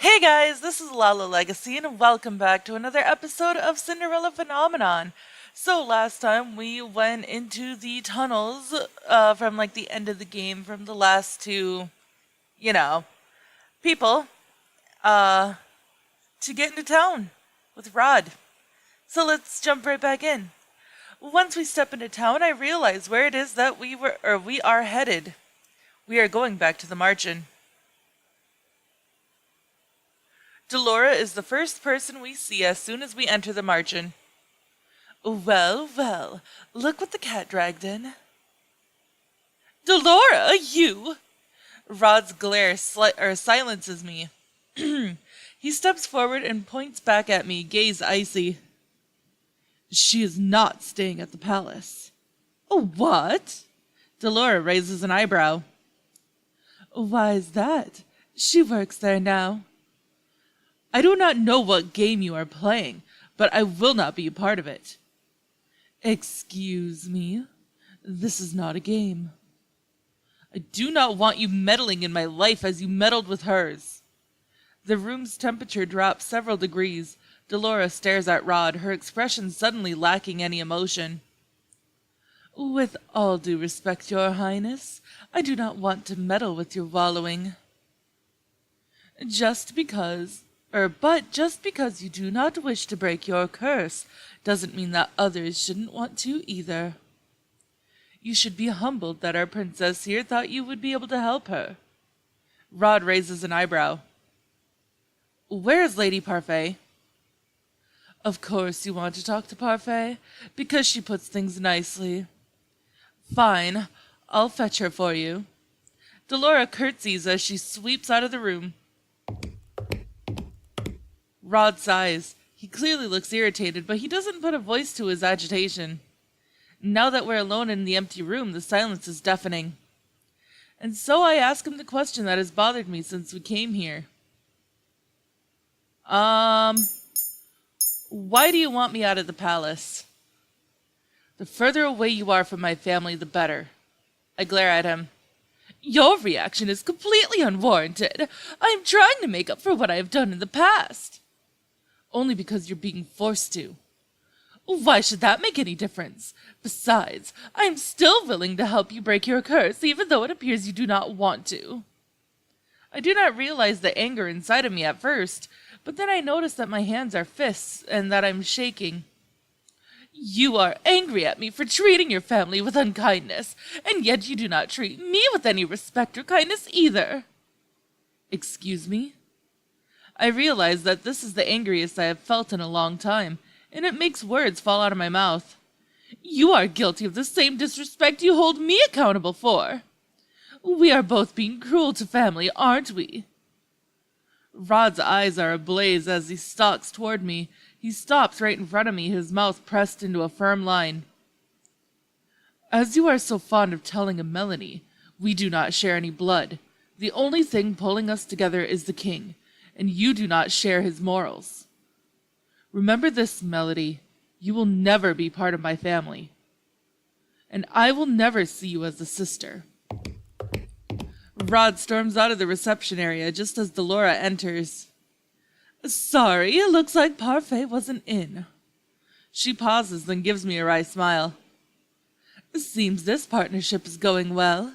Hey guys, this is Lala Legacy, and welcome back to another episode of Cinderella Phenomenon. So last time we went into the tunnels from like the end of the game from the last two, you know, people uh, to get into town with Rod. So let's jump right back in. Once we step into town, I realize where it is that we are headed. We are going back to the Margin. Delora is the first person we see as soon as we enter the Margin. Well, well, look what the cat dragged in. Delora, you! Rod's glare silences me. He steps forward and points back at me, gaze icy. She is not staying at the palace. What? Delora raises an eyebrow. Why is that? She works there now. I do not know what game you are playing, but I will not be a part of it. Excuse me, this is not a game. I do not want you meddling in my life as you meddled with hers. The room's temperature drops several degrees. Delora stares at Rod, her expression suddenly lacking any emotion. With all due respect, Your Highness, I do not want to meddle with your wallowing. But just because you do not wish to break your curse doesn't mean that others shouldn't want to either. You should be humbled that our princess here thought you would be able to help her. Rod raises an eyebrow. Where is Lady Parfait? Of course you want to talk to Parfait, because she puts things nicely. Fine, I'll fetch her for you. Delora curtsies as she sweeps out of the room. Rod sighs. He clearly looks irritated, but he doesn't put a voice to his agitation. Now that we're alone in the empty room, the silence is deafening. And so I ask him the question that has bothered me since we came here. Why do you want me out of the palace? The further away you are from my family, the better. I glare at him. Your reaction is completely unwarranted. I am trying to make up for what I have done in the past. Only because you're being forced to. Why should that make any difference? Besides, I am still willing to help you break your curse, even though it appears you do not want to. I do not realize the anger inside of me at first, but then I notice that my hands are fists and that I'm shaking. You are angry at me for treating your family with unkindness, and yet you do not treat me with any respect or kindness either. Excuse me? I realize that this is the angriest I have felt in a long time, and it makes words fall out of my mouth. You are guilty of the same disrespect you hold me accountable for. We are both being cruel to family, aren't we? Rod's eyes are ablaze as he stalks toward me. He stops right in front of me, his mouth pressed into a firm line. As you are so fond of telling a Melanie, we do not share any blood. The only thing pulling us together is the king, and you do not share his morals. Remember this, Melody, you will never be part of my family, and I will never see you as a sister. Rod storms out of the reception area just as Delora enters. Sorry, it looks like Parfait wasn't in. She pauses, then gives me a wry smile. Seems this partnership is going well.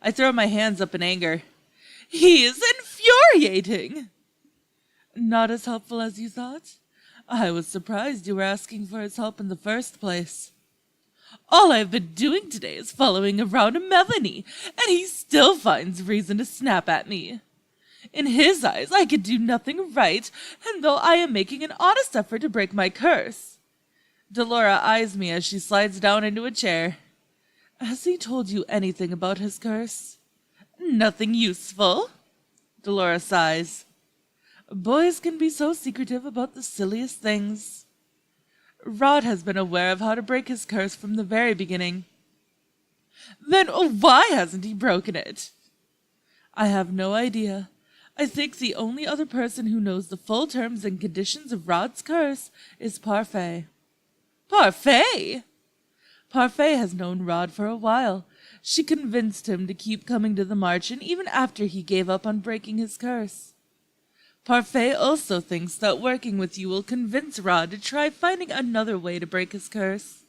I throw my hands up in anger. He is infuriating! Not as helpful as you thought? I was surprised you were asking for his help in the first place. All I've been doing today is following around Melanie, and he still finds reason to snap at me. In his eyes, I can do nothing right, and though I am making an honest effort to break my curse. Delora eyes me as she slides down into a chair. Has he told you anything about his curse? Nothing useful. Delora sighs. Boys can be so secretive about the silliest things. Rod has been aware of how to break his curse from the very beginning. Then why hasn't he broken it? I have no idea. I think the only other person who knows the full terms and conditions of Rod's curse is Parfait. Parfait? Parfait has known Rod for a while. She convinced him to keep coming to the Margin even after he gave up on breaking his curse. Parfait also thinks that working with you will convince Rod to try finding another way to break his curse.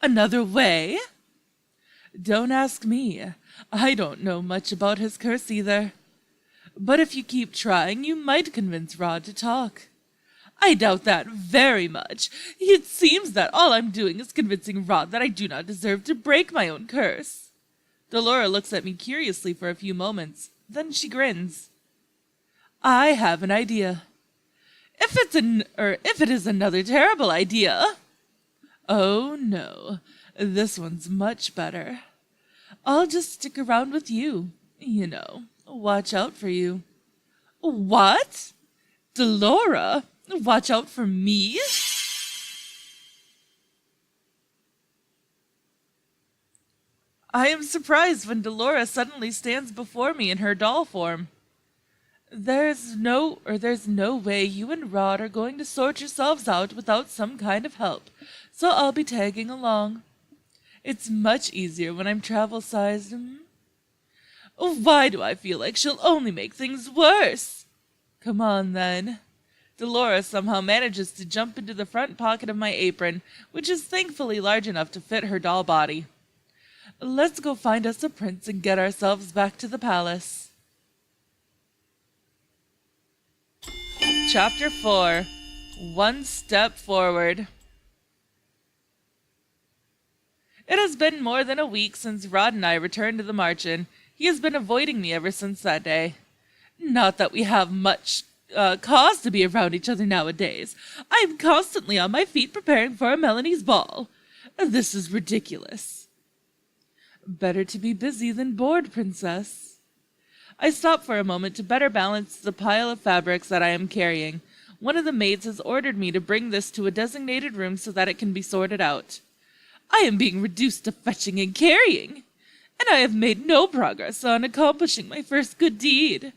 Another way? Don't ask me. I don't know much about his curse either. But if you keep trying, you might convince Rod to talk. I doubt that very much. It seems that all I'm doing is convincing Rod that I do not deserve to break my own curse. Delora looks at me curiously for a few moments. Then she grins. I have an idea. If it is another terrible idea. Oh no, this one's much better. I'll just stick around with you, watch out for you. What? Delora? Watch out for me? I am surprised when Delora suddenly stands before me in her doll form. There's no way you and Rod are going to sort yourselves out without some kind of help, so I'll be tagging along. It's much easier when I'm travel-sized. Why do I feel like she'll only make things worse? Come on, then. Delora somehow manages to jump into the front pocket of my apron, which is thankfully large enough to fit her doll body. Let's go find us a prince and get ourselves back to the palace. Chapter 4. One Step Forward. It has been more than a week since Rod and I returned to the Marchen. He has been avoiding me ever since that day. Not that we have much cause to be around each other nowadays. I am constantly on my feet preparing for a Melanie's ball. This is ridiculous. Better to be busy than bored, Princess. I stop for a moment to better balance the pile of fabrics that I am carrying. One of the maids has ordered me to bring this to a designated room so that it can be sorted out. I am being reduced to fetching and carrying, and I have made no progress on accomplishing my first good deed.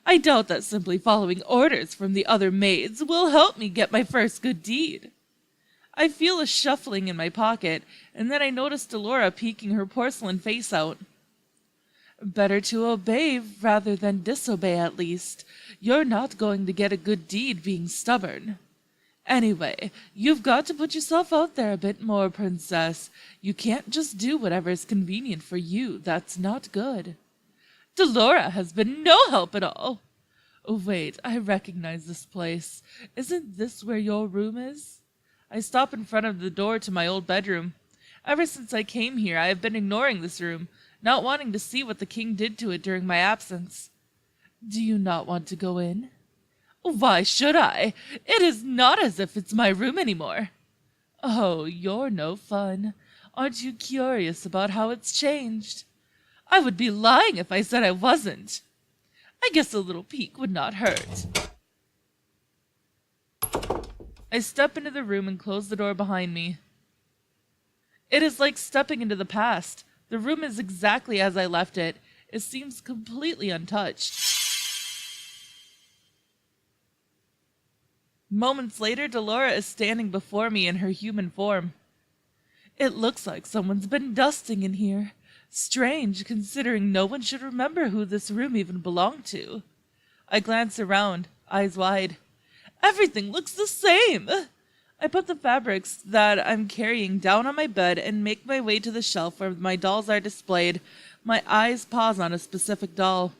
I doubt that simply following orders from the other maids will help me get my first good deed. I feel a shuffling in my pocket, and then I notice Delora peeking her porcelain face out. Better to obey rather than disobey, at least. You're not going to get a good deed being stubborn. Anyway, you've got to put yourself out there a bit more, Princess. You can't just do whatever's convenient for you. That's not good. Delora has been no help at all. Oh, wait, I recognize this place. Isn't this where your room is? I stop in front of the door to my old bedroom. Ever since I came here, I have been ignoring this room, not wanting to see what the king did to it during my absence. Do you not want to go in? Why should I? It is not as if it's my room anymore. Oh, you're no fun. Aren't you curious about how it's changed? I would be lying if I said I wasn't. I guess a little peek would not hurt. I step into the room and close the door behind me. It is like stepping into the past. The room is exactly as I left it. It seems completely untouched. Moments later, Delora is standing before me in her human form. It looks like someone's been dusting in here. Strange, considering no one should remember who this room even belonged to. I glance around, eyes wide. Everything looks the same! I put the fabrics that I'm carrying down on my bed and make my way to the shelf where my dolls are displayed. My eyes pause on a specific doll.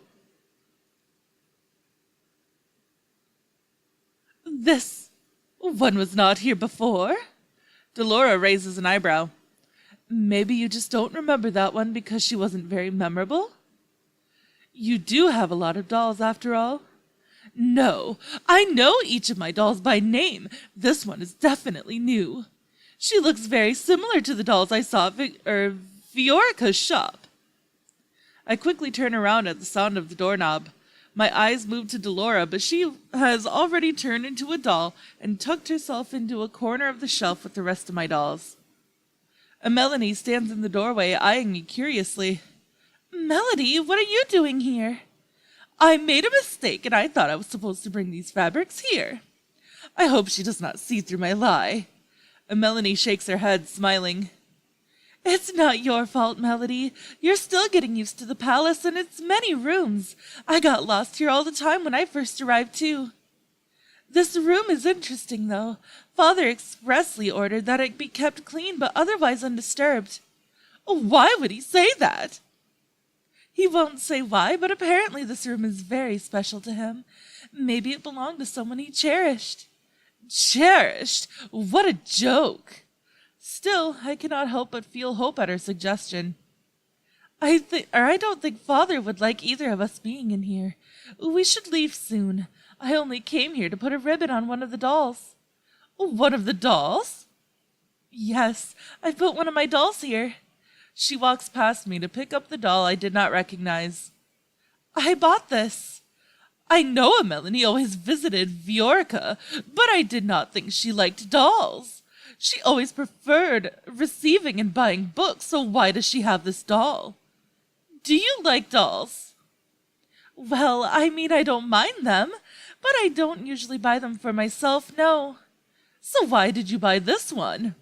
This one was not here before? Delora raises an eyebrow. Maybe you just don't remember that one because she wasn't very memorable? You do have a lot of dolls after all. No, I know each of my dolls by name. This one is definitely new. She looks very similar to the dolls I saw at Viorica's shop. I quickly turn around at the sound of the doorknob. My eyes move to Delora, but she has already turned into a doll and tucked herself into a corner of the shelf with the rest of my dolls. Melanie stands in the doorway, eyeing me curiously. Melody, what are you doing here? I made a mistake, and I thought I was supposed to bring these fabrics here. I hope she does not see through my lie. Melanie shakes her head, smiling. It's not your fault, Melody. You're still getting used to the palace and its many rooms. I got lost here all the time when I first arrived, too. This room is interesting, though. Father expressly ordered that it be kept clean but otherwise undisturbed. Why would he say that? He won't say why, but apparently this room is very special to him. Maybe it belonged to someone he cherished. Cherished? What a joke! Still, I cannot help but feel hope at her suggestion. I don't think Father would like either of us being in here. We should leave soon. I only came here to put a ribbon on one of the dolls. One of the dolls? Yes, I put one of my dolls here. She walks past me to pick up the doll I did not recognize. I bought this. I know Melanie always visited Viorica, but I did not think she liked dolls. She always preferred receiving and buying books, so why does she have this doll? Do you like dolls? Well, I mean, I don't mind them, but I don't usually buy them for myself, no. So why did you buy this one?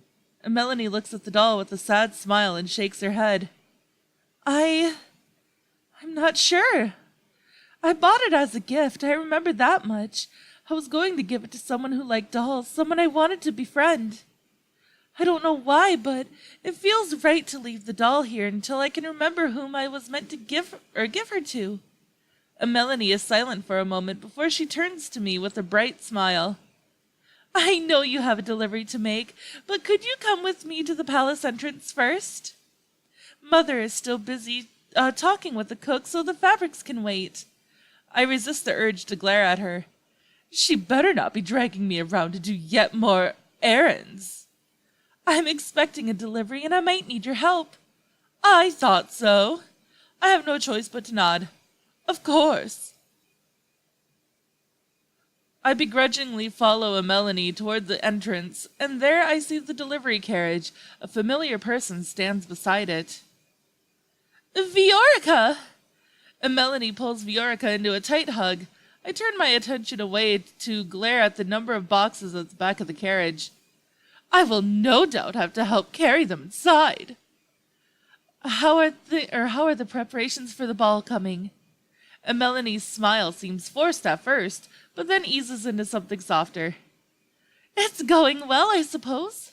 Melanie looks at the doll with a sad smile and shakes her head. I'm not sure. I bought it as a gift, I remember that much. I was going to give it to someone who liked dolls, someone I wanted to befriend. I don't know why, but it feels right to leave the doll here until I can remember whom I was meant to give her to. Melanie is silent for a moment before she turns to me with a bright smile. I know you have a delivery to make, but could you come with me to the palace entrance first? Mother is still busy talking with the cook, so the fabrics can wait. I resist the urge to glare at her. She better not be dragging me around to do yet more errands. I'm expecting a delivery, and I might need your help. I thought so. I have no choice but to nod. Of course. I begrudgingly follow Melanie toward the entrance, and there I see the delivery carriage. A familiar person stands beside it. Viorica! Melanie pulls Viorica into a tight hug. I turn my attention away to glare at the number of boxes at the back of the carriage. I will no doubt have to help carry them inside. How are the preparations for the ball coming? Melanie's smile seems forced at first, but then eases into something softer. It's going well, I suppose.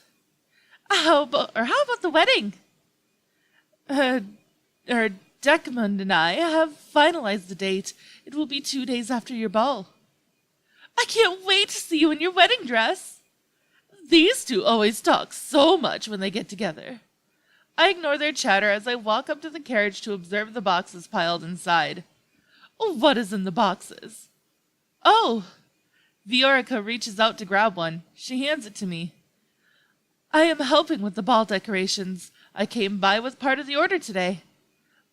How about the wedding? Decmund and I have finalized the date. It will be 2 days after your ball. I can't wait to see you in your wedding dress. These two always talk so much when they get together. I ignore their chatter as I walk up to the carriage to observe the boxes piled inside. What is in the boxes? Oh! Viorica reaches out to grab one. She hands it to me. I am helping with the ball decorations. I came by with part of the order today.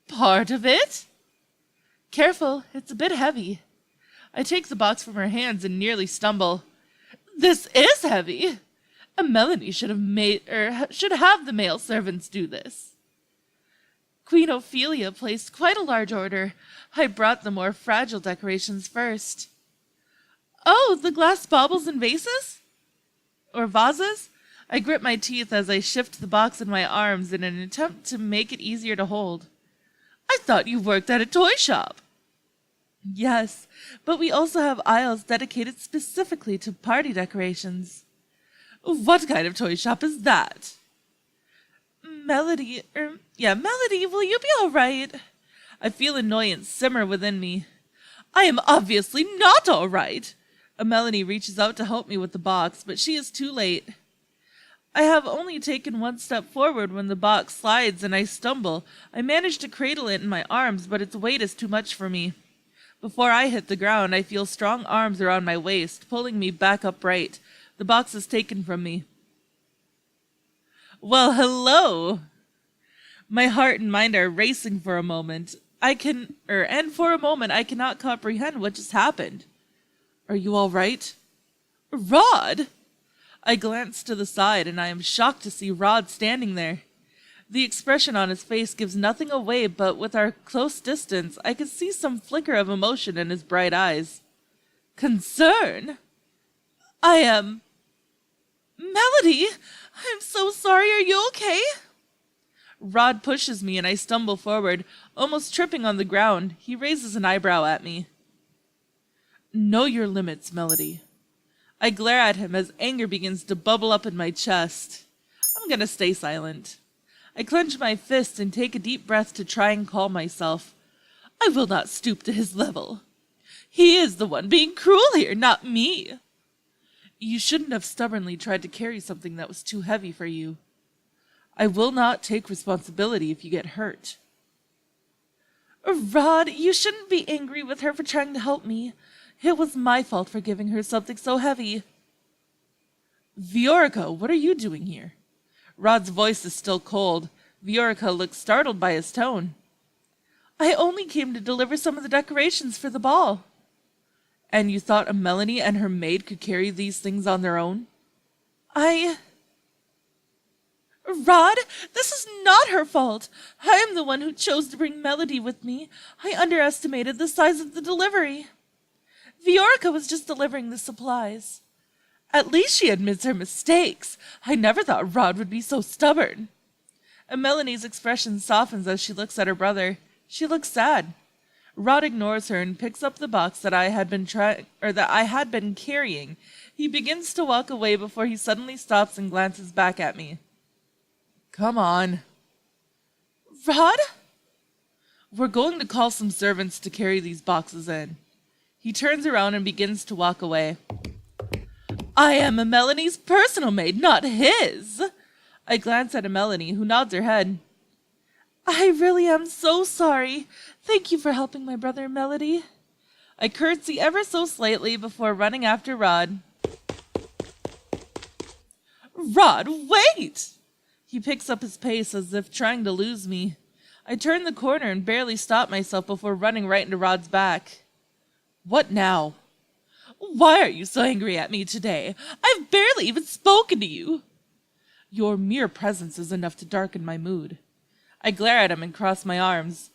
Part of it? Careful, it's a bit heavy. I take the box from her hands and nearly stumble. This is heavy. Melanie should have the male servants do this. Queen Ophelia placed quite a large order. I brought the more fragile decorations first. Oh, the glass baubles and vases? Or vases? I grit my teeth as I shift the box in my arms in an attempt to make it easier to hold. I thought you worked at a toy shop. Yes, but we also have aisles dedicated specifically to party decorations. What kind of toy shop is that? Melody, will you be all right? I feel annoyance simmer within me. I am obviously not all right. Melanie reaches out to help me with the box, but she is too late. I have only taken one step forward when the box slides and I stumble. I manage to cradle it in my arms, but its weight is too much for me. Before I hit the ground, I feel strong arms around my waist, pulling me back upright. The box is taken from me. Well, hello! My heart and mind are racing for a moment. And for a moment I cannot comprehend what just happened. Are you all right? Rod! I glance to the side, and I am shocked to see Rod standing there. The expression on his face gives nothing away, but with our close distance, I can see some flicker of emotion in his bright eyes. Concern? I am... Melody! I'm so sorry, are you okay? Rod pushes me, and I stumble forward, almost tripping on the ground. He raises an eyebrow at me. Know your limits, Melody. I glare at him as anger begins to bubble up in my chest. I'm gonna stay silent. I clench my fist and take a deep breath to try and calm myself. I will not stoop to his level. He is the one being cruel here, not me. You shouldn't have stubbornly tried to carry something that was too heavy for you. I will not take responsibility if you get hurt. Rod, you shouldn't be angry with her for trying to help me. It was my fault for giving her something so heavy. Viorica, what are you doing here? Rod's voice is still cold. Viorica looks startled by his tone. I only came to deliver some of the decorations for the ball. And you thought Melanie and her maid could carry these things on their own? Rod, this is not her fault. I am the one who chose to bring Melody with me. I underestimated the size of the delivery. Viorica was just delivering the supplies. At least she admits her mistakes. I never thought Rod would be so stubborn. And Melanie's expression softens as she looks at her brother. She looks sad. Rod ignores her and picks up the box that I had been carrying. He begins to walk away before he suddenly stops and glances back at me. Come on. Rod? We're going to call some servants to carry these boxes in. He turns around and begins to walk away. I am Melanie's personal maid, not his. I glance at Melanie, who nods her head. I really am so sorry. Thank you for helping my brother, Melody. I curtsy ever so slightly before running after Rod. Rod, wait! He picks up his pace as if trying to lose me. I turn the corner and barely stop myself before running right into Rod's back. What now? Why are you so angry at me today? I've barely even spoken to you. Your mere presence is enough to darken my mood. I glare at him and cross my arms.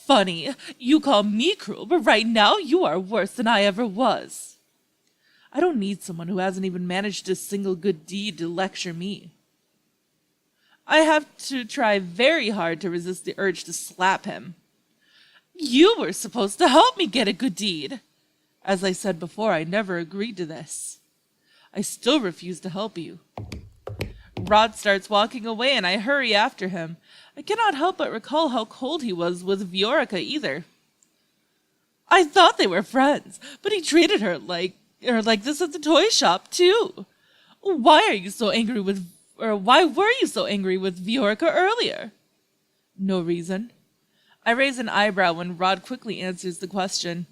Funny, you call me cruel, but right now you are worse than I ever was. I don't need someone who hasn't even managed a single good deed to lecture me. I have to try very hard to resist the urge to slap him. You were supposed to help me get a good deed. As I said before, I never agreed to this. I still refuse to help you. Rod starts walking away and I hurry after him. I cannot help but recall how cold he was with Viorica either. I thought they were friends, but he treated her like this at the toy shop too. Why were you so angry with Viorica earlier? No reason. I raise an eyebrow when Rod quickly answers the question.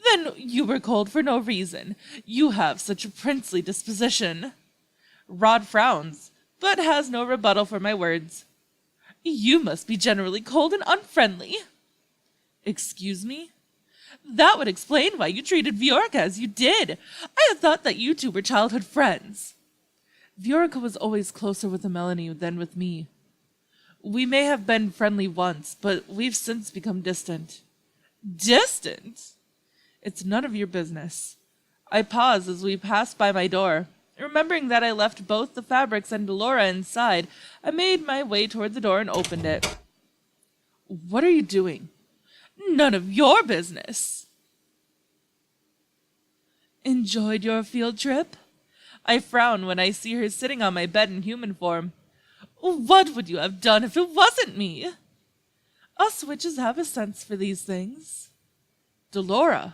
Then you were cold for no reason. You have such a princely disposition. Rod frowns, but has no rebuttal for my words. You must be generally cold and unfriendly. Excuse me? That would explain why you treated Viorica as you did. I had thought that you two were childhood friends. Viorica was always closer with Melanie than with me. We may have been friendly once, but we've since become distant. Distant? It's none of your business. I pause as we pass by my door. Remembering that I left both the fabrics and Delora inside, I made my way toward the door and opened it. What are you doing? None of your business. Enjoyed your field trip? I frown when I see her sitting on my bed in human form. What would you have done if it wasn't me? Us witches have a sense for these things. Delora.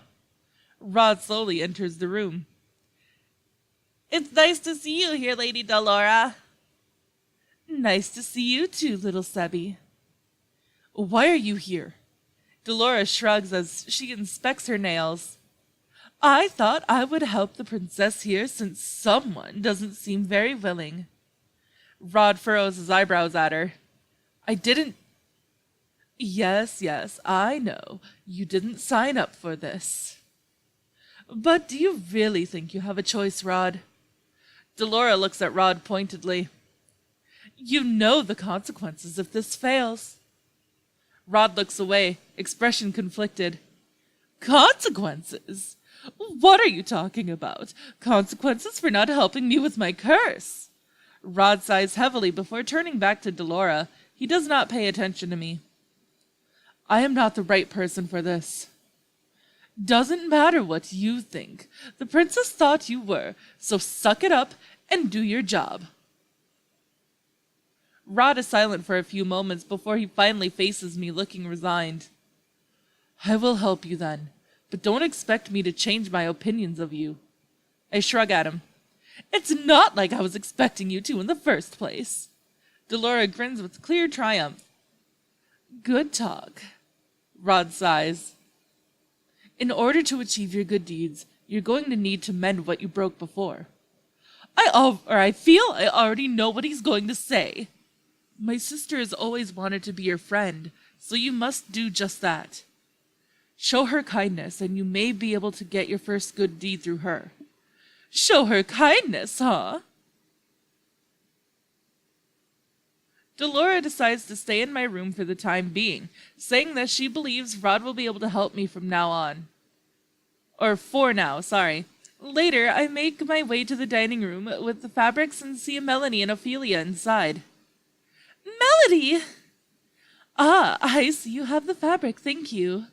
Rod slowly enters the room. It's nice to see you here, Lady Delora. Nice to see you too, little Sebby. Why are you here? Delora shrugs as she inspects her nails. I thought I would help the princess here since someone doesn't seem very willing. Rod furrows his eyebrows at her. I didn't... Yes, I know. You didn't sign up for this. But do you really think you have a choice, Rod? Delora looks at Rod pointedly. You know the consequences if this fails. Rod looks away, expression conflicted. Consequences? What are you talking about? Consequences for not helping me with my curse? Rod sighs heavily before turning back to Delora. He does not pay attention to me. I am not the right person for this. Doesn't matter what you think. The princess thought you were, so suck it up and do your job. Rod is silent for a few moments before he finally faces me, looking resigned. I will help you then, but don't expect me to change my opinions of you. I shrug at him. It's not like I was expecting you to in the first place. Delora grins with clear triumph. Good talk. Rod sighs. In order to achieve your good deeds, you're going to need to mend what you broke before. I feel I already know what he's going to say. My sister has always wanted to be your friend, so you must do just that. Show her kindness, and you may be able to get your first good deed through her. Show her kindness, huh? Delora decides to stay in my room for the time being, saying that she believes Rod will be able to help me from now on. Or for now, sorry. Later, I make my way to the dining room with the fabrics and see Melanie and Ophelia inside. Melody! Ah, I see you have the fabric, thank you.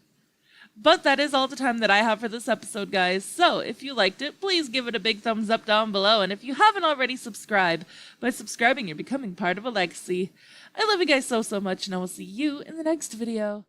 But that is all the time that I have for this episode, guys. So, if you liked it, please give it a big thumbs up down below. And if you haven't already, subscribe. By subscribing, you're becoming part of a legacy. I love you guys so much, and I will see you in the next video.